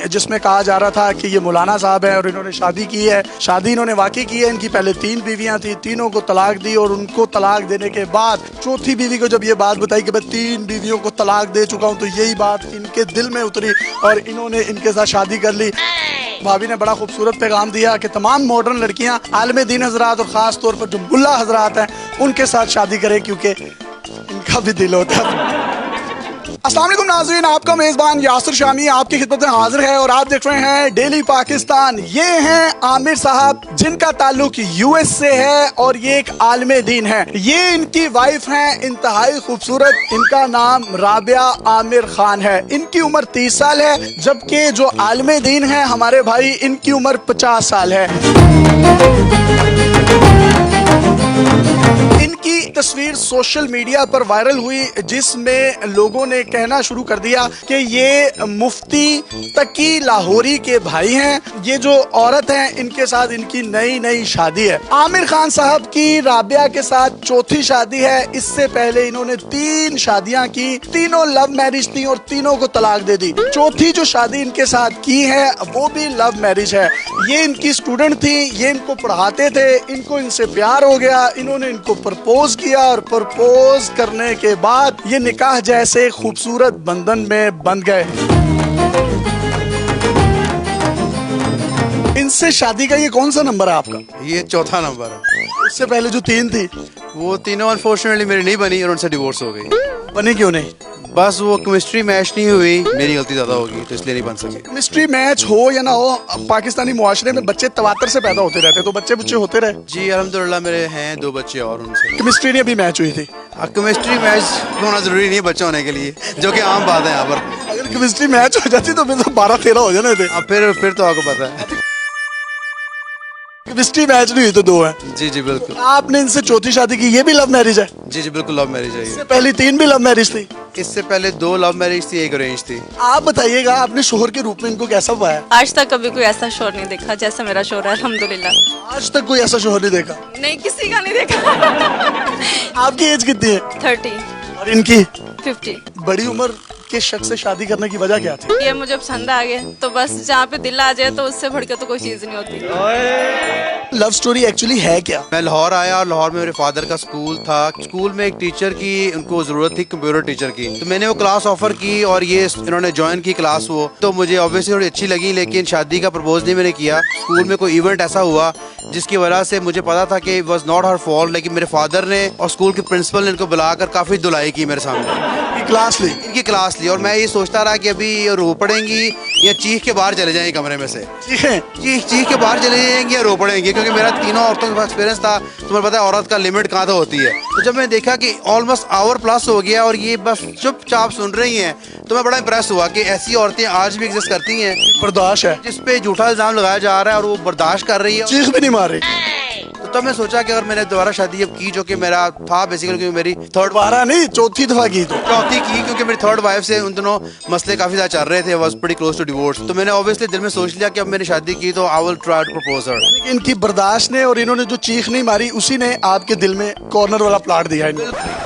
जिसमें कहा जा रहा था कि ये मौलाना साहब हैं और इन्होंने शादी की है। शादी इन्होंने वाकई की है। इनकी पहले 3 बीवियां थी, तीनों को तलाक दी और उनको तलाक देने के बाद चौथी बीवी को जब ये बात बताई कि मैं 3 बीवियों को तलाक दे चुका हूँ, तो यही बात इनके दिल में उतरी और इन्होंने इनके साथ शादी कर ली। भाभी ने बड़ा खूबसूरत पैगाम दिया कि तमाम मॉडर्न लड़कियां आलिम दीन हजरात और ख़ास तौर पर जो मुल्ला हजरात हैं उनके साथ शादी करें, क्योंकि इनका भी दिल होता है। अस्सलाम वालेकुम नाज़रीन, आपका मेज़बान यासिर शामी आपकी खिदमत में हाजिर है और आप देख रहे हैं डेली पाकिस्तान। ये हैं आमिर साहब, जिनका ताल्लुक यूएस से है और ये एक आलिम दीन है। ये इनकी वाइफ हैं, इंतहाई खूबसूरत। इनका नाम राबिया आमिर खान है। इनकी उम्र 30 साल है, जबकि जो आलिम दीन है हमारे भाई, इनकी उम्र 50 साल है। इनकी तस्वीर सोशल मीडिया पर वायरल हुई, जिसमें लोगों ने कहना शुरू कर दिया कि ये मुफ्ती तकी लाहौरी के भाई हैं। ये जो औरत हैं, इनके साथ इनकी नई शादी है। आमिर खान साहब की राबिया के साथ चौथी शादी है। इससे पहले इन्होंने 3 शादियां की, तीनों लव मैरिज थी और तीनों को तलाक दे दी। चौथी जो शादी इनके साथ की है वो भी लव मैरिज है। ये इनकी स्टूडेंट थी, ये इनको पढ़ाते थे, इनको इनसे प्यार हो गया, इन्होंने इनको प्रपोज किया और प्रपोज करने के बाद ये निकाह जैसे खूबसूरत बंधन में बंध गए। इनसे शादी का ये कौन सा नंबर है आपका? ये चौथा नंबर है। इससे पहले जो 3 थी वो तीनों अनफॉर्चुनेटली मेरी नहीं बनी और उनसे डिवोर्स हो गई। बनी क्यों नहीं? बस वो केमिस्ट्री मैच नहीं हुई, मेरी गलती ज्यादा होगी तो इसलिए नहीं बन सकी। केमिस्ट्री मैच हो या ना हो, पाकिस्तानी मुआशरे में बच्चे तवातर से पैदा होते रहते, तो बच्चे बुच्चे होते रहे। जी अल्हम्दुलिल्लाह मेरे हैं 2 बच्चे और उनसे। केमिस्ट्री ने भी मैच हुई थी। केमिस्ट्री मैच होना जरूरी नहीं है बच्चा होने के लिए, जो कि आम बात है यहाँ पर। अगर केमिस्ट्री मैच हो जाती तो फिर तो 12-13 हो जाने थे। अब फिर तो आपको पता है। केमिस्ट्री मैच नहीं हुई तो 2 है। जी जी बिल्कुल। आपने इनसे चौथी शादी की, ये भी लव मैरिज है? जी जी बिल्कुल लव मैरिज है। इससे पहले 3 भी लव मैरिज थी? इससे पहले 2 लव मैरिज थी, 1 अरेंज थी। आप बताइएगा, आपने शोहर के रूप में इनको कैसा पाया? आज तक कभी कोई ऐसा शोर नहीं देखा जैसा मेरा शोर है, अल्हम्दुलिल्लाह। आज तक कोई ऐसा शोहर नहीं देखा? नहीं, किसी का नहीं देखा। आपकी एज कितनी है? 30। और इनकी? 50। बड़ी उम्र के शख्स से शादी करने की वजह क्या थी? ये मुझे पसंद आ गया, तो बस जहाँ पे दिल आ जाए तो उससे बढ़ के तो कोई चीज नहीं होती। लव स्टोरी एक्चुअली है क्या? मैं लाहौर आया और लाहौर में मेरे फादर का स्कूल था। स्कूल में एक टीचर की उनको जरूरत थी, कंप्यूटर टीचर की, तो मैंने वो क्लास ऑफर की और ये इन्होंने ज्वाइन की क्लास। वो तो मुझे ऑब्वियसली थोड़ी अच्छी लगी, लेकिन शादी का प्रपोज नहीं मैंने किया। स्कूल में कोई इवेंट ऐसा हुआ जिसकी वजह से मुझे पता था कि वॉज नॉट हर फॉल्ट, लेकिन मेरे फादर ने और स्कूल के प्रिंसिपल ने इनको बुलाकर काफी धुलाई की मेरे सामने। क्लास ली? इनकी क्लास ली और मैं ये सोचता रहा कि अभी ये रो पड़ेंगी या चीख के बाहर चले जाएंगे कमरे में से। चीख के बाहर चले जाएंगे या रो पड़ेंगे, क्योंकि मेरा तीनों औरतों के पास एक्सपीरियंस था। तुम्हें पता है औरत का लिमिट कहाँ तक होती है। तो जब मैंने देखा कि ऑलमोस्ट आवर प्लस हो गया और ये बस चुपचाप सुन रही हैं, तो मैं बड़ा इंप्रेस हुआ कि ऐसी औरतें आज भी एग्जिस्ट करती हैं। बर्दाश्त है, जिसपे झूठा इल्जाम लगाया जा रहा है और वो बर्दाश्त कर रही है, चीख भी नहीं मार रही। तो तब मैं सोचा कि अगर मैंने दोबारा शादी अब की, जो कि मेरा था बेसिकली, क्योंकि मेरी थर्ड बारह नहीं चौथी दफा की, तो चौथी की, क्योंकि मेरी थर्ड वाइफ से उन दोनों मसले काफी ज्यादा चल रहे थे, was pretty close to divorce. तो मैंने ऑब्वियसली दिल में सोच लिया कि अब मैंने शादी की तो I will try to propose her. इनकी बर्दाश्त ने और इन्होंने जो चीख नहीं मारी, उसी ने आपके दिल में कॉर्नर वाला प्लाट दिया इनको।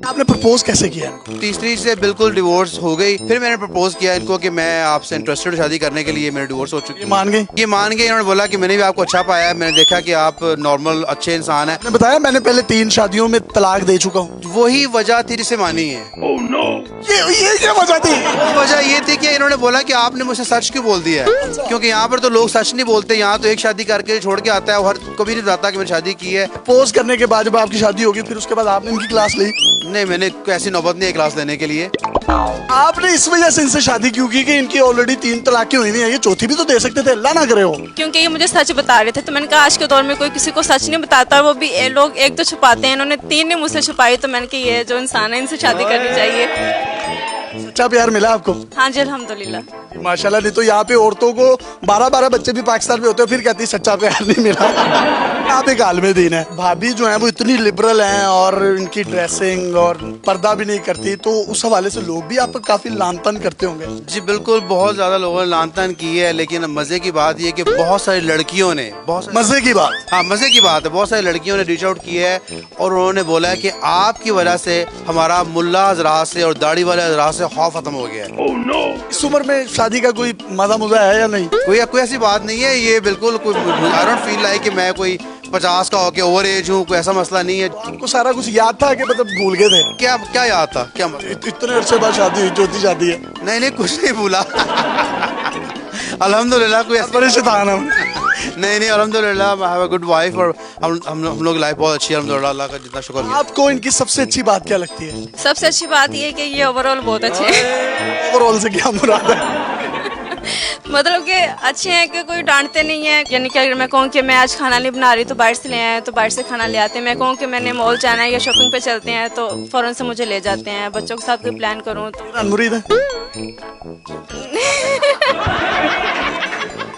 आपने प्रपोज कैसे किया? तीसरी से बिल्कुल डिवोर्स हो गई। फिर मैंने प्रपोज किया इनको कि मैं आपसे इंटरेस्टेड शादी करने के लिए, मेरे डिवोर्स हो चुकी है। मान गए? ये मान गए। इन्होंने बोला कि मैंने भी आपको अच्छा पाया है, मैंने देखा कि आप नॉर्मल अच्छे इंसान हैं। मैंने बताया मैंने पहले 3 शादियों में तलाक दे चुका हूँ। वही वजह थी जिसे मानी है। Oh no! ये क्या वजह थी? वजह ये थी कि इन्होंने बोला कि आपने मुझसे सच क्यों बोल दिया है, क्योंकि यहाँ पर तो लोग सच नहीं बोलते। यहाँ तो एक शादी करके छोड़ के आता है, हर कभी नहीं बताता कि मैंने शादी की है। प्रपोज करने के बाद जब आपकी शादी होगी, फिर उसके बाद आपने इनकी क्लास ली? नहीं, मैंने ऐसी नौबत नहीं है क्लास लेने के लिए। आपने इस वजह से इनसे शादी क्यों की कि इनकी ऑलरेडी 3 तलाकें हुई हैं? ये चौथी भी तो दे सकते थे, अल्लाह ना करे हो। क्योंकि ये मुझे सच बता रहे थे, तो मैंने कहा आज के दौर में कोई किसी को सच नहीं बताता, वो भी लोग एक तो छुपाते हैं। इन्होंने 3 ने मुझसे छुपाई, तो मैंने कहा ये जो इंसान है इनसे शादी करनी चाहिए। सच्चा प्यार मिला आपको? हाँ जी अल्हम्दुलिल्लाह। माशाल्लाह। नहीं तो यहाँ पे औरतों को 12-12 बच्चे भी पाकिस्तान में होते हैं, फिर कहती है सच्चा प्यार नहीं मिला। आप एक आलिम दीन है। भाभी जो है वो इतनी लिबरल हैं और इनकी ड्रेसिंग और पर्दा भी नहीं करती, तो उस हवाले से लोग भी आप पर काफी लानतन करते होंगे। जी बिल्कुल, बहुत ज्यादा लोगों ने लानतन की है, लेकिन मजे की बात ये कि बहुत सारी लड़कियों ने मजे की बात, हाँ मजे की बात है, बहुत सारी लड़कियों ने रीच आउट किया है और उन्होंने बोला है कि आपकी वजह से हमारा मुल्ला हजरात से और दाढ़ी वाले हजरात से से खौफ खत्म हो गया है। इस उम्र में शादी का कोई मजा मुजा है या नहीं? कोई ऐसी बात नहीं है, ये बिल्कुल कोई आई डोंट फील लाइक कि मैं कोई 50 का होके ओवर एज हूँ, कोई ऐसा मसला नहीं है। आपको सारा कुछ याद था कि मतलब भूल गए थे? क्या क्या याद था, क्या मतलब? इतने अरसे बाद शादी हुई, चौथी शादी है। नहीं कुछ नहीं भूला। अल्हम्दुलिल्लाह कोई परेशान हम। नहीं अल्हम्दुलिल्लाह I have a good wife और हम लोग लाइफ बहुत अच्छी है अल्हम्दुलिल्लाह, अल्लाह का जितना शुक्र है। आपको इनकी सबसे अच्छी बात क्या लगती है? सबसे अच्छी बात ये है कि ये ओवरऑल बहुत अच्छे हैं। ओवरऑल से क्या मुराद है? मतलब कि अच्छे हैं कि कोई डांटते नहीं है, यानी कि अगर मैं कहूँ कि मैं आज खाना नहीं बना रही तो बाहर से ले आए तो बाहर से खाना ले आते हैं। मैं कहूँ कि मैंने मॉल जाना है या शॉपिंग पे चलते हैं तो फौरन से मुझे ले जाते हैं। बच्चों के साथ कोई प्लान करूँ तो मुरीद है।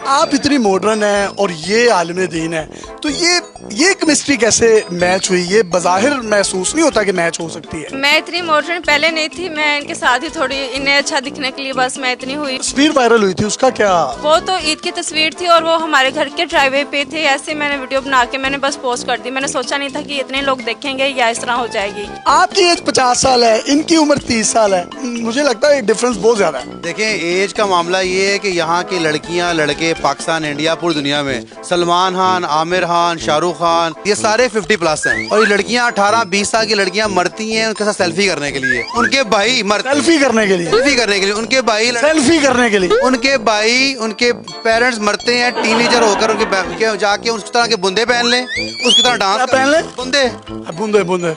आप इतनी मॉडर्न हैं और ये आलिम दीन है, तो ये केमिस्ट्री कैसे मैच हुई? ये बज़ाहिर महसूस नहीं होता कि मैच हो सकती है? मैं इतनी मॉडर्न पहले नहीं थी, मैं इनके साथ ही थोड़ी इन्हें अच्छा दिखने के लिए बस मैं इतनी हुई। तस्वीर वायरल हुई थी, उसका क्या? वो तो ईद की तस्वीर थी और वो हमारे घर के ड्राइवे पे थे। ऐसे मैंने वीडियो बना के मैंने बस पोस्ट कर दी। मैंने सोचा नहीं था कि इतने लोग देखेंगे या इस तरह हो जाएगी। आपकी एज 50 साल है, इनकी उम्र 30 साल है। मुझे लगता है डिफरेंस बहुत ज्यादा है। देखें एज का मामला ये है कि यहाँ की लड़कियाँ लड़के पाकिस्तान इंडिया पूरी दुनिया में सलमान खान, आमिर खान, शाहरुख खान ये सारे 50+ हैं और ये लड़कियाँ 18-20 साल की लड़कियाँ मरती हैं उनके साथ सेल्फी करने के लिए। उनके भाई मरते सेल्फी करने के लिए? सेल्फी करने के लिए उनके भाई सेल्फी करने के लिए उनके भाई उनके पेरेंट्स मरते हैं टीनेजर होकर उनके जाके उस तरह के बुंदे पहन ले, उसकी तरह डांस पहन ले, बुंदे बूंदे बूंदे।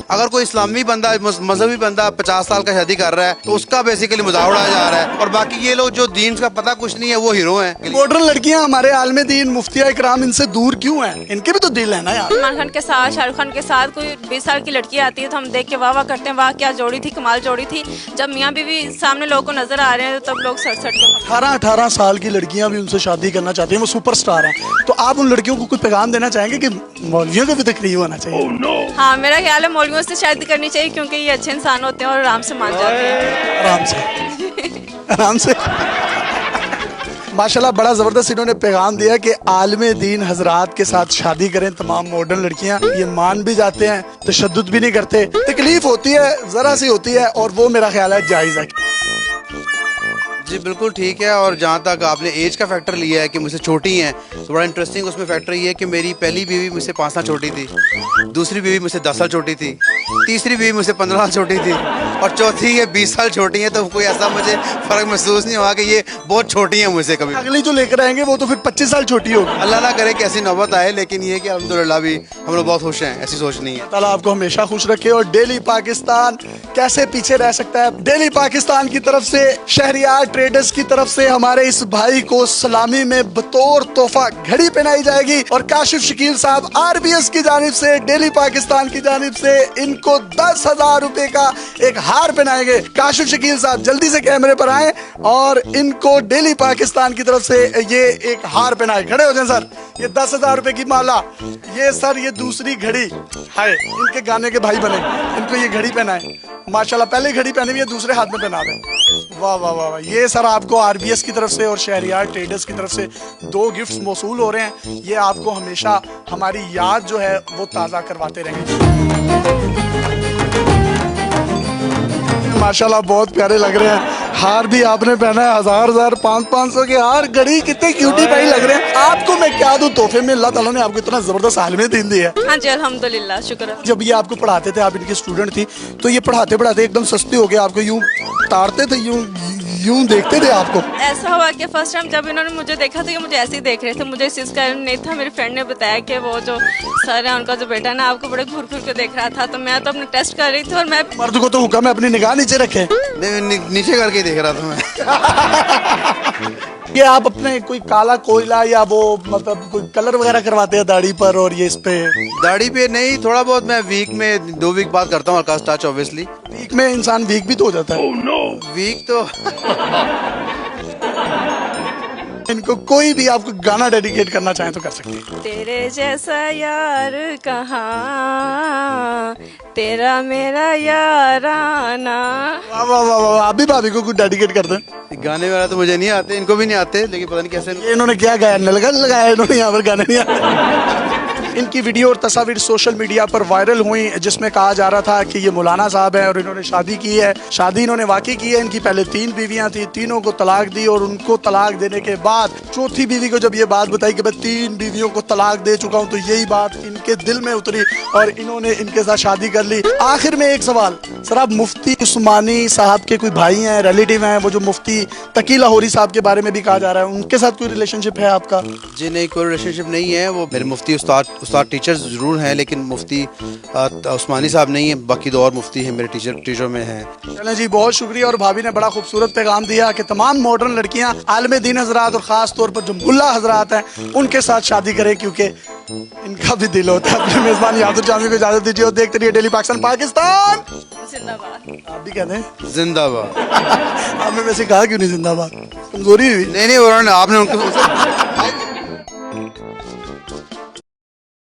अगर कोई इस्लामी बंदा मजहबी बंदा 50 साल का शादी कर रहा है तो उसका बेसिकली मजाक उड़ाया जा रहा है और बाकी ये लोग जो दीन का पता कुछ नहीं है वो हीरो हैं। मॉडर्न लड़कियां हमारे आलम दीन मुफ्तिया इकराम इनसे दूर क्यों हैं? इनके भी तो दिल है ना यार। सलमान खान के साथ, शाहरुख खान के साथ कोई 20 साल की लड़की आती है तो हम देख के वाह वाह करते हैं, वाह क्या जोड़ी थी, कमाल जोड़ी थी। जब मियाँ बीवी सामने लोगों को नजर आ रहे हैं तो तब लोग सड़ सड़ के 18 साल की लड़कियां भी उनसे शादी करना चाहती हैं, वो सुपरस्टार हैं। तो आप उन लड़कियों को कोई पैगाम देना चाहेंगे कि मौलवियों को भी तकलीफ होना चाहिए? हाँ, मेरा ख्याल है मौलवियों से शादी करनी चाहिए क्योंकि ये अच्छे इंसान होते हैं और आराम से मान जाते हैं। आराम से आराम से। माशाल्लाह बड़ा ज़बरदस्त इन्होंने पैगाम दिया कि आलिम दीन हजरात के साथ शादी करें तमाम मॉडर्न लड़कियां। ये मान भी जाते हैं, तशद्दुद भी नहीं करते। तकलीफ होती है, ज़रा सी होती है और वो मेरा ख्याल है जायज़ है। जी बिल्कुल ठीक है। और जहाँ तक आपने एज का फैक्टर लिया है कि मुझसे छोटी हैं तो बड़ा इंटरेस्टिंग उसमें फैक्टर ये है कि मेरी पहली बीवी मुझसे 5 साल छोटी थी, दूसरी बीवी मुझसे 10 साल छोटी थी, तीसरी बीवी मुझसे 15 साल छोटी थी और चौथी ये 20 साल छोटी है। तो कोई ऐसा मुझे फ़र्क महसूस नहीं हुआ कि ये बहुत छोटी है मुझसे। कभी अगली जो लेकर आएंगे वो तो फिर 25 साल छोटी होगी। अल्लाह ना करे कि ऐसी नौबत आए, लेकिन ये कि अल्हम्दुलिल्लाह भी हम लोग बहुत खुश हैं, ऐसी सोच नहीं है। ताला आपको हमेशा खुश रखे। और डेली पाकिस्तान कैसे पीछे रह सकता है? डेली पाकिस्तान की तरफ से, शहरियार ट्रेडर्स की तरफ से हमारे इस भाई को सलामी में बतौर तोहफा घड़ी पहनाई जाएगी और काशिफ शकील साहब RBS की जानिब से, डेली पाकिस्तान की जानिब से इनको 10,000 रुपए का एक हार पहनाएंगे। काशिफ शकील साहब जल्दी से कैमरे पर आए और इनको डेली पाकिस्तान की तरफ से ये एक हार पहनाए। खड़े हो जाए सर। ये 10,000 रुपए की माला, ये सर ये दूसरी घड़ी है, इनके गाने के भाई बने, इनको ये घड़ी पहनाए। माशाल्लाह पहले घड़ी पहनी हुई है, दूसरे हाथ में पहना दें। वाह वाह वाह वाह। ये सर आपको RBS की तरफ से और शहरियार ट्रेडर्स की तरफ से 2 गिफ्ट्स मौसूल हो रहे हैं। ये आपको हमेशा हमारी याद जो है वो ताज़ा करवाते रहेंगे। माशाल्लाह बहुत प्यारे लग रहे हैं। हार भी आपने पहना है, 1000 500 के हार, घड़ी, कितने क्यूटी भाई लग रहे हैं। आपको मैं क्या दूं तोहफे में? अल्लाह ताला ने आपको इतना जबरदस्त आलिम दीन दिया है। हाँ जी अल्हम्दुलिल्लाह, शुक्र है। जब ये आपको पढ़ाते थे, आप इनकी स्टूडेंट थी, तो ये पढ़ाते पढ़ाते एकदम सस्ती हो गए, आपको यूं तारते थे, यूं देखते थे आपको? ऐसा हुआ कि फर्स्ट टाइम जब इन्होंने मुझे देखा तो ये मुझे ऐसे ही देख रहे थे। मुझे इस चीज़ का नहीं था। मेरी फ्रेंड ने बताया कि वो जो सर है उनका जो बेटा है ना आपको बड़े घूर घूर के देख रहा था। तो मैं तो अपने टेस्ट कर रही थी और मैं मर्द को तो हुक्म है अपनी निगाह नीचे रखे। नीचे करके देख रहा था मैं। ये आप अपने कोई काला कोयला या वो मतलब कोई कलर वगैरह करवाते हैं दाढ़ी पर और ये इस पे? दाढ़ी पे नहीं, थोड़ा बहुत मैं वीक में 2 वीक बाद करता हूँ हल्का टच ऑब्वियसली। वीक में इंसान वीक भी तो हो जाता है। वीक तो इनको कोई भी आपको गाना डेडिकेट करना चाहे तो कर सकते हैं। तेरे जैसा यार कहाँ, तेरा मेरा याराना। वाह वाह वाह वाह। आप भी भाभी को कुछ डेडिकेट कर दें। गाने वाला तो मुझे नहीं आते, इनको भी नहीं आते, लेकिन पता नहीं कैसे ये इन्होंने क्या गाया? नलगा लगाया इन्होंने, यहाँ पर गाने नहीं आते। इनकी वीडियो और तस्वीर सोशल मीडिया पर वायरल हुई, जिसमें कहा जा रहा था कि ये मौलाना साहब हैं और इन्होंने शादी की है। शादी इन्होंने वाकई की है। इनकी पहले 3 बीवियां थी, तीनों को तलाक दी और उनको तलाक देने के बाद चौथी बीवी को जब ये बात बताई कि मैं 3 बीवियों को तलाक दे चुका हूँ, तो यही बात इनके दिल में उतरी और इन्होंने इनके साथ शादी कर ली। आखिर में एक सवाल, सर आप मुफ्ती उस्मानी साहब के कोई भाई हैं, रिलेटिव हैं? वो जो मुफ्ती तकी लाहौरी साहब के बारे में भी कहा जा रहा है, उनके साथ कोई रिलेशनशिप है आपका? जी नहीं, कोई रिलेशनशिप नहीं है। वो मेरे मुफ्ती उस्ताद टीचर्स जरूर हैं, लेकिन मुफ्ती उस्मानी साहब नहीं है। बाकी 2 और मुफ्ती हैं मेरे टीचर में हैं। चलें जी, बहुत शुक्रिया। और भाभी ने बड़ा खूबसूरत पैगाम दिया कि तमाम मॉडर्न लड़कियां आलिम दीन हजरात और ख़ास तौर पर जो मुल्ला हजरात हैं उनके साथ शादी करें, क्योंकि इनका भी दिल होता है। अपने मेज़बान यादुर जामी को इजाज़त दीजिए और देखते रहिए डेली पाकिस्तान पाकिस्तान जिंदाबाद। आप भी कहते हैं जिंदाबाद। आपने वैसे कहा क्यों नहीं जिंदाबाद? कमजोरी हुई? नहीं, उन्होंने आपने उनको